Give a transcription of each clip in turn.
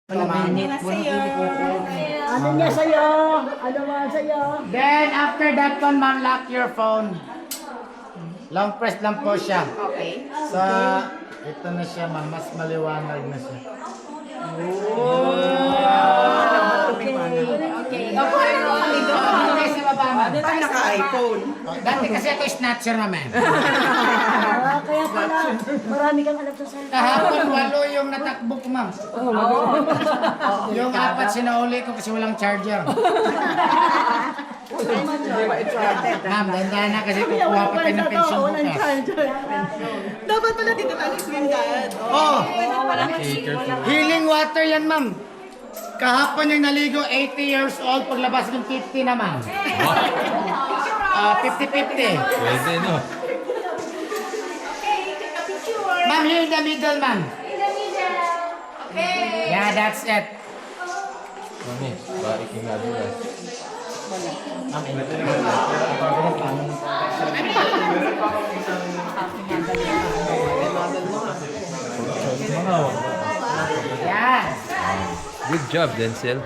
Ano niya sa'yo? Ano man sa'yo? Then, after that one, ma'am, lock your phone. Long press lang po siya. Okay. So, ito na siya, ma'am. Mas maliwanag na siya. Okay. Okay. Okay, sa baba, ma'am. Paano naka-iPhone? Dati kasi ito snatcher, ma'am. Kaya pala, marami kang alam sa sa'yo. Kahapon, 8 yung natakbo ko, ma'am. Yung 4 sinauli ko kasi walang charger. Ma'am, dandahan na kasi kukuha pa tayo ng pension bukas. Dapat pala dito tayo swim dad. Oh, healing water yan, ma'am. Kahapon yung naligo, 80 years old, paglabas ng 50 naman. 50-50. Pwede, no? Ma'am, here in the middle, ma'am. Yeah, that's it. Mami, barikin nga dito. Yeah. Good job, Denzel.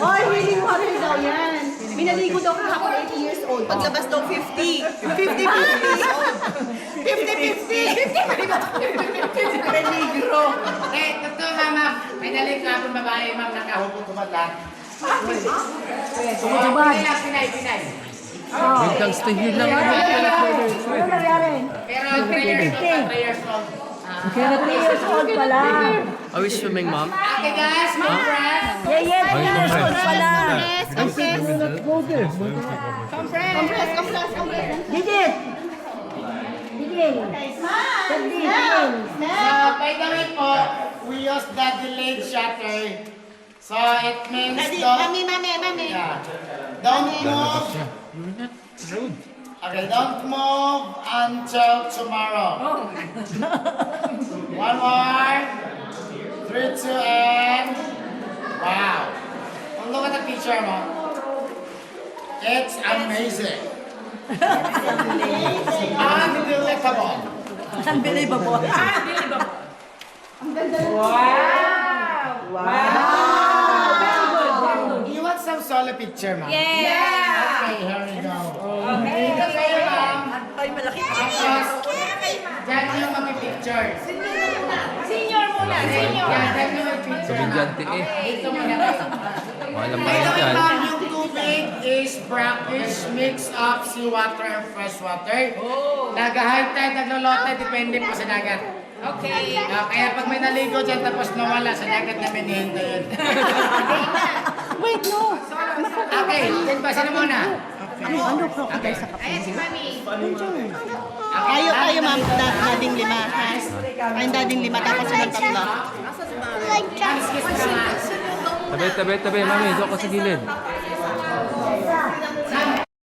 Oy, healing water daw yan. Minaligo daw kahapon 80 years old. Paglabas daw 50. 50-50. 50-50. Peligro. Eh, totoo nga, ma'am. May naligo akong babae, ma'am, nakahubog kumata. Pinay. Wait lang, stay here lang. Ano nangyari? Pero 3 years old. Kaya 3 years old pala. Are we swimming, Mom? Okay, guys, my friend. Yeah, 3 years old pala. Compress. Digit! Digil! Digil! So, by the way po, we use the delayed shutter. So, it means Mami. Yeah. Don't move. Okay, don't move until tomorrow. One more. 3, 2, and... Wow. Kung look at the picture mo, it's amazing. Undelectable. Unbelievable. You want some solo picture, ma'am? Yeah. Okay, here we go. Okay. Dito kayo, ma'am. Ay, malaki. Tapos, dyan yung mag-picture. Senior muna. Yan, dyan yung mag-picture. Komedyante eh. Dito muna kayo. Alam By mo the way, yan. ma'am, yung tubig is brackish mix of seawater and fresh water. Nag-high tide, naglo-low tide, depende po sa dagat. Okay. Kaya pag may naligo dyan tapos nawala sa dagat namin hinihintay yun. Wait, no. Okay, then ba? Sino muna? Ano po? Okay. Ayan si Mami. Tayo ma'am, dading lima. Ayun dading lima, tapos sunod tatlo. Kiss ka nga. Tabi, Mami. Doon ka sa gilid.